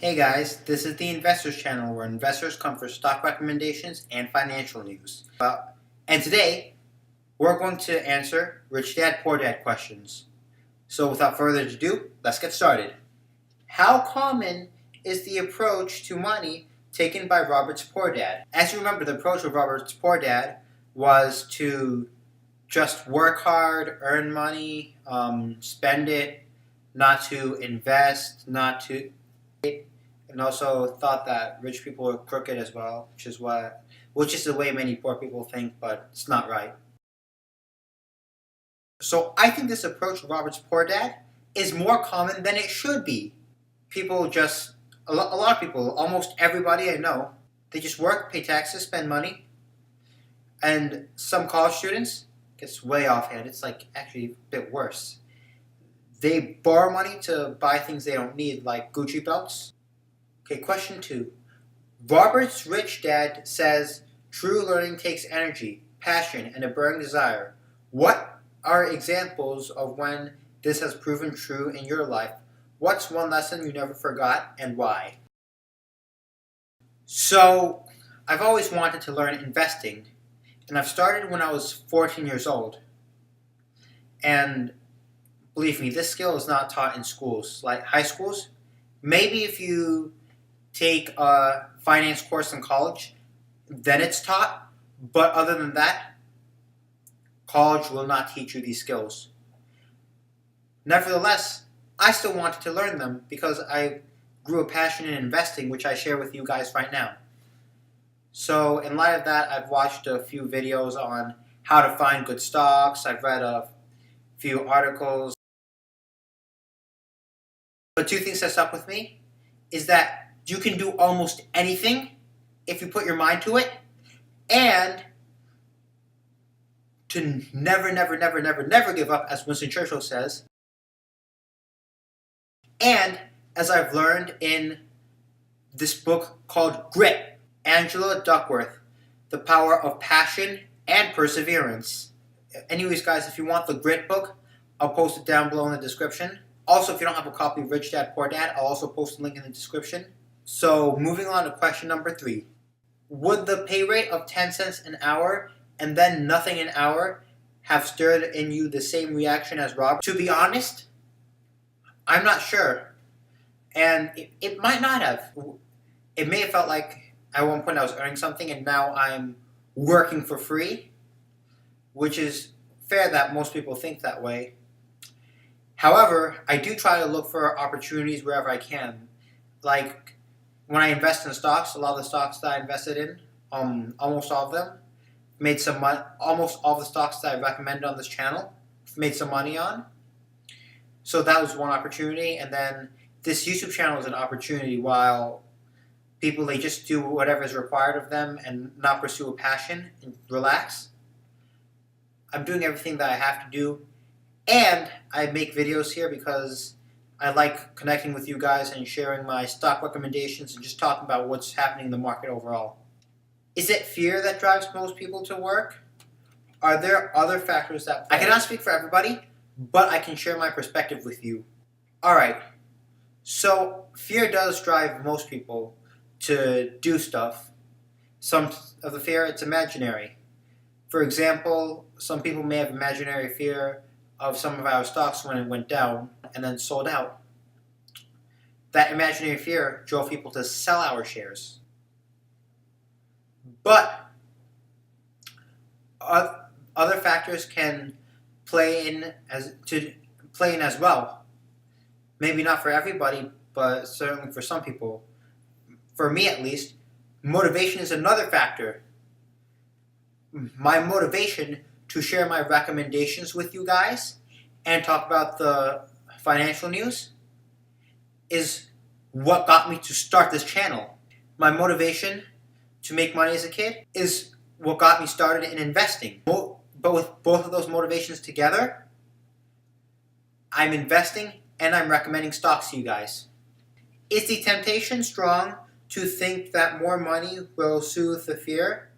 Hey guys, this is the Investors Channel where investors come for stock recommendations and financial news. And today, we're going to answer Rich Dad Poor Dad questions. So without further ado, let's get started. How common is the approach to money taken by Robert's Poor Dad? As you remember, the approach of Robert's Poor Dad was to just work hard, earn money, spend it, not to invest, and also thought that rich people were crooked as well, which is the way many poor people think, but it's not right. So I think this approach of Robert's Poor Dad is more common than it should be. A lot of people, almost everybody I know, they just work, pay taxes, spend money, and some college students, gets way offhand. It's like actually a bit worse. They borrow money to buy things they don't need, like Gucci belts. Okay, question 2. Robert's rich dad says true learning takes energy, passion, and a burning desire. What are examples of when this has proven true in your life? What's one lesson you never forgot and why? So, I've always wanted to learn investing, and I've started when I was 14 years old. And believe me, this skill is not taught in schools, like high schools. Maybe if you take a finance course in college, then it's taught. But other than that, college will not teach you these skills. Nevertheless, I still wanted to learn them because I grew a passion in investing, which I share with you guys right now. So in light of that, I've watched a few videos on how to find good stocks. I've read a few articles. But two things that stuck with me is that you can do almost anything if you put your mind to it, and to never give up, as Winston Churchill says. And as I've learned in this book called Grit, Angela Duckworth, The Power of Passion and Perseverance. Anyways, guys, if you want the Grit book, I'll post it down below in the description. Also, if you don't have a copy of Rich Dad Poor Dad, I'll also post a link in the description. So, moving on to question number 3. Would the pay rate of 10 cents an hour and then nothing an hour have stirred in you the same reaction as Robert? To be honest, I'm not sure. And it might not have. It may have felt like at one point I was earning something and now I'm working for free, which is fair that most people think that way. However, I do try to look for opportunities wherever I can. Like, when I invest in stocks, a lot of the stocks that I invested in, almost all of them, made some money. Almost all the stocks that I recommend on this channel, made some money on. So that was one opportunity. And then this YouTube channel is an opportunity while people, they just do whatever is required of them and not pursue a passion and relax. I'm doing everything that I have to do. And I make videos here because I like connecting with you guys and sharing my stock recommendations and just talking about what's happening in the market overall. Is it fear that drives most people to work? Are there other factors that... I cannot speak for everybody, but I can share my perspective with you. Alright, so fear does drive most people to do stuff. Some of the fear, it's imaginary. For example, some people may have imaginary fear of some of our stocks when it went down and then sold out. That imaginary fear drove people to sell our shares. But other factors can play in as well. Maybe not for everybody, but certainly for some people. For me at least, motivation is another factor. My motivation to share my recommendations with you guys and talk about the financial news is what got me to start this channel. My motivation to make money as a kid is what got me started in investing. But with both of those motivations together, I'm investing and I'm recommending stocks to you guys. Is the temptation strong to think that more money will soothe the fear?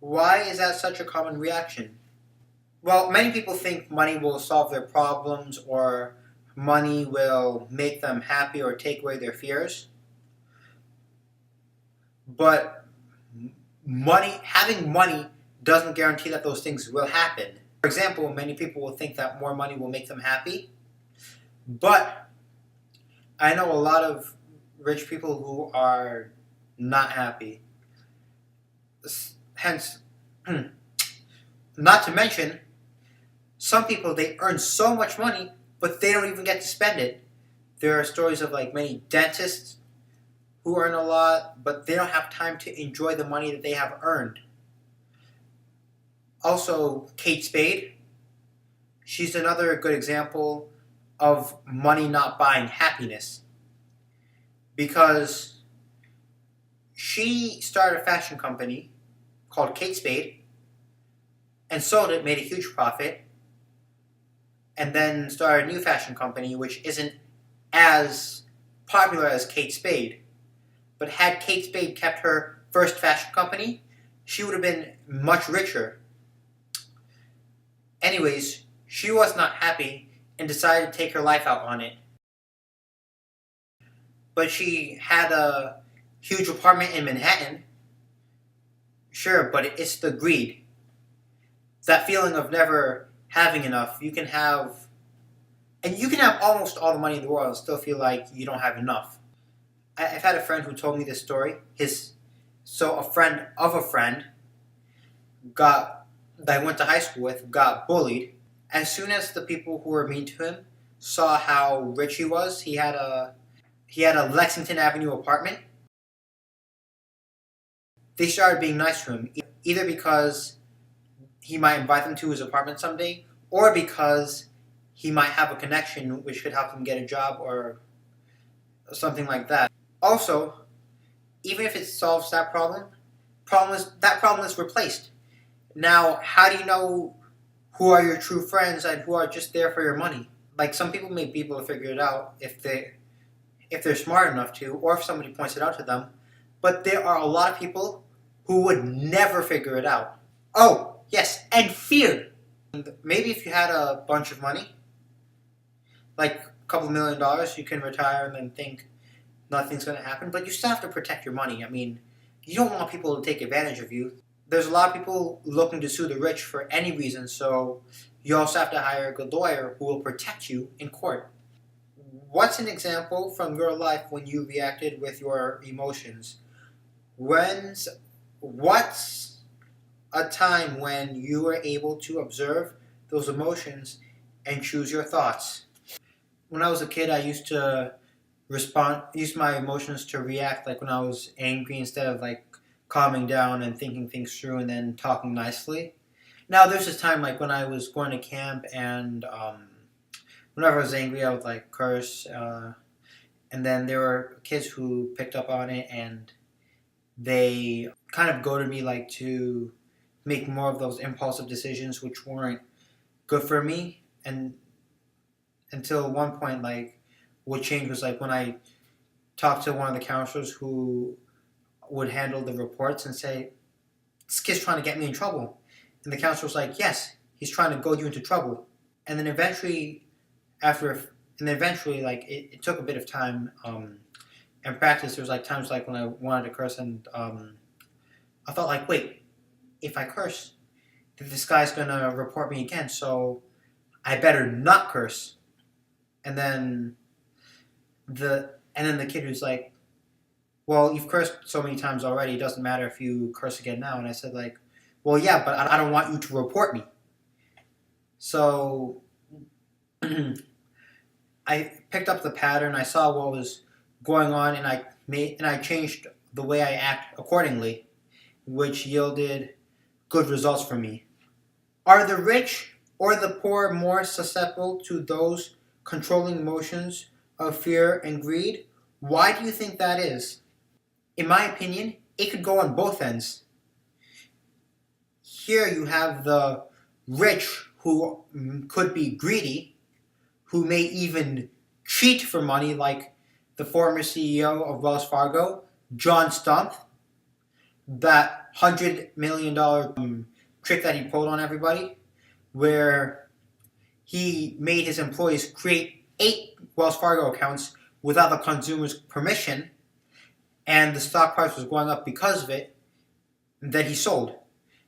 Why is that such a common reaction? Well, many people think money will solve their problems or money will make them happy or take away their fears. But having money doesn't guarantee that those things will happen. For example, many people will think that more money will make them happy, but I know a lot of rich people who are not happy. Hence, not to mention, some people, they earn so much money, but they don't even get to spend it. There are stories of like many dentists who earn a lot, but they don't have time to enjoy the money that they have earned. Also, Kate Spade, she's another good example of money not buying happiness, because she started a fashion company called Kate Spade and sold it, made a huge profit, and then started a new fashion company which isn't as popular as Kate Spade. But had Kate Spade kept her first fashion company, she would have been much richer. Anyways, she was not happy and decided to take her life out on it. But she had a huge apartment in Manhattan. Sure, but it's the greed. That feeling of never having enough. You can have almost all the money in the world and still feel like you don't have enough. I've had a friend who told me this story. A friend of a friend that I went to high school with got bullied. As soon as the people who were mean to him saw how rich he was, he had a Lexington Avenue apartment. They started being nice to him, either because he might invite them to his apartment someday, or because he might have a connection which could help him get a job or something like that. Also, even if it solves that problem is replaced. Now, how do you know who are your true friends and who are just there for your money? Like, some people may be able to figure it out if they're smart enough to, or if somebody points it out to them. But there are a lot of people who would never figure it out. Oh, yes, and fear. Maybe if you had a bunch of money, like a couple $1 million, you can retire and then think nothing's going to happen. But you still have to protect your money. I mean, you don't want people to take advantage of you. There's a lot of people looking to sue the rich for any reason, so you also have to hire a good lawyer who will protect you in court. What's an example from your life when you reacted with your emotions? What's a time when you were able to observe those emotions and choose your thoughts? When I was a kid, I used to use my emotions to react, like when I was angry, instead of like calming down and thinking things through and then talking nicely. Now, there's this time like when I was going to camp, and whenever I was angry, I would like curse, and then there were kids who picked up on it, and they kind of goaded me like to make more of those impulsive decisions which weren't good for me. And until one point, like, what changed was like when I talked to one of the counselors who would handle the reports and say, "This kid's trying to get me in trouble." And the counselor was like, "Yes, he's trying to goad you into trouble." And then eventually, like, it took a bit of time and practice. There was like times like when I wanted to curse, and I thought like, wait, if I curse, then this guy's gonna report me again, so I better not curse. And then the kid who's like, "Well, you've cursed so many times already. It doesn't matter if you curse again now." And I said like, "Well, yeah, but I don't want you to report me." So I picked up the pattern. I saw what was going on, and I changed the way I act accordingly, which yielded good results for me. Are the rich or the poor more susceptible to those controlling emotions of fear and greed? Why do you think that is? In my opinion, it could go on both ends. Here you have the rich who could be greedy, who may even cheat for money, like the former CEO of Wells Fargo, John Stumpf, that $100 million trick that he pulled on everybody, where he made his employees create 8 Wells Fargo accounts without the consumer's permission, and the stock price was going up because of it, then he sold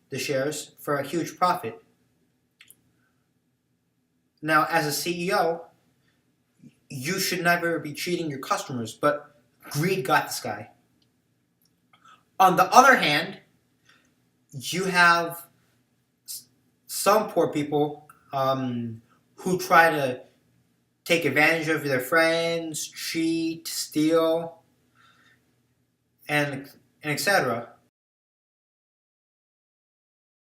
the shares for a huge profit. Now, as a CEO, you should never be cheating your customers, but greed got this guy. On the other hand, you have some poor people who try to take advantage of their friends, cheat, steal, and etc.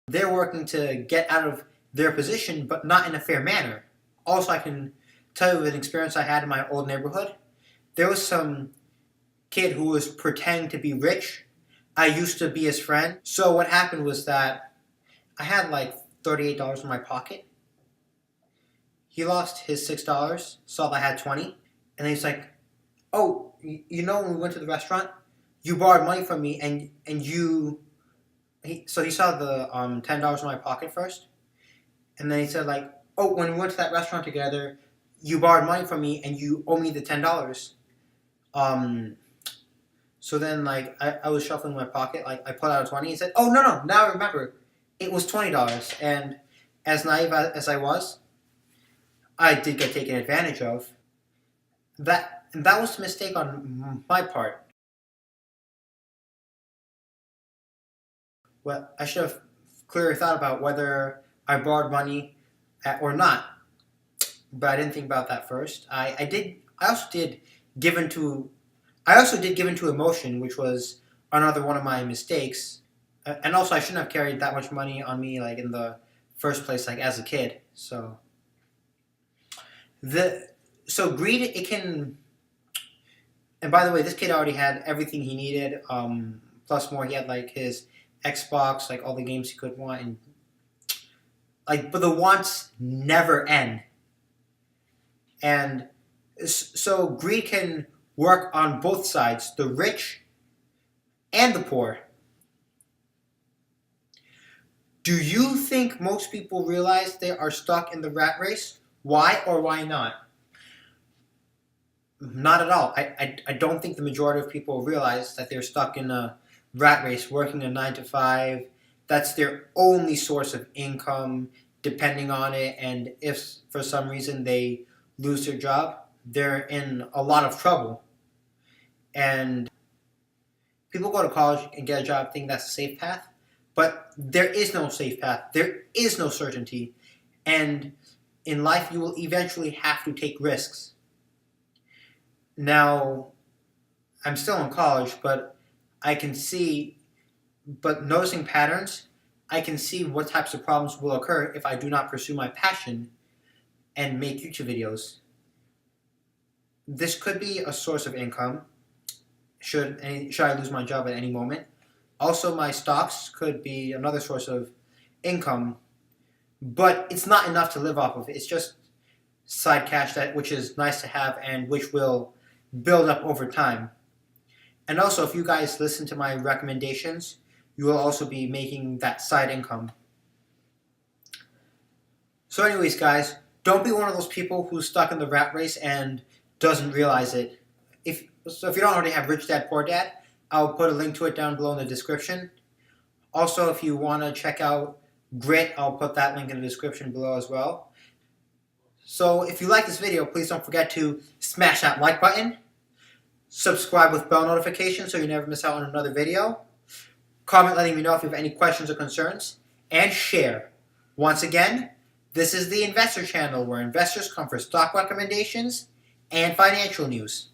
They're working to get out of their position, but not in a fair manner. Also, I can tell you an experience I had in my old neighborhood. There was some kid who was pretending to be rich. I used to be his friend. So what happened was that I had like $38 in my pocket. He lost his $6, saw that I had 20, and he's like, "Oh, you know when we went to the restaurant, you borrowed money from me, and you." So he saw the $10 in my pocket first, and then he said like, "Oh, when we went to that restaurant together, you borrowed money from me, and you owe me the $10." So then like I was shuffling my pocket, like I pulled out a 20. He said, "Oh no, now I remember, it was $20." And as naive as I was, I did get taken advantage of. That was a mistake on my part. Well, I should have clearly thought about whether I borrowed money or not, but I didn't think about that first. I also did give into emotion, which was another one of my mistakes. And also, I shouldn't have carried that much money on me, like in the first place, like as a kid. So greed, it can. And by the way, this kid already had everything he needed, plus more. He had like his Xbox, like all the games he could want, and like, but the wants never end. And so greed can work on both sides, the rich and the poor. Do you think most people realize they are stuck in the rat race? Why or why not? Not at all. I don't think the majority of people realize that they're stuck in a rat race, working a 9 to 5. That's their only source of income, depending on it. And if for some reason they lose their job, they're in a lot of trouble. And people go to college and get a job thinking that's a safe path, but there is no safe path. There is no certainty. And in life, you will eventually have to take risks. Now, I'm still in college, but noticing patterns, I can see what types of problems will occur if I do not pursue my passion and make YouTube videos. This could be a source of income, should I lose my job at any moment. Also, my stocks could be another source of income, but it's not enough to live off of. It's just side cash which is nice to have and which will build up over time. And also, if you guys listen to my recommendations, you will also be making that side income. So anyways, guys, don't be one of those people who's stuck in the rat race and doesn't realize it. If you don't already have Rich Dad Poor Dad, I'll put a link to it down below in the description. Also, if you want to check out Grit, I'll put that link in the description below as well. So if you like this video, please don't forget to smash that like button, subscribe with bell notifications so you never miss out on another video, comment letting me know if you have any questions or concerns, and share. Once again, this is the Investor Channel, where investors come for stock recommendations and financial news.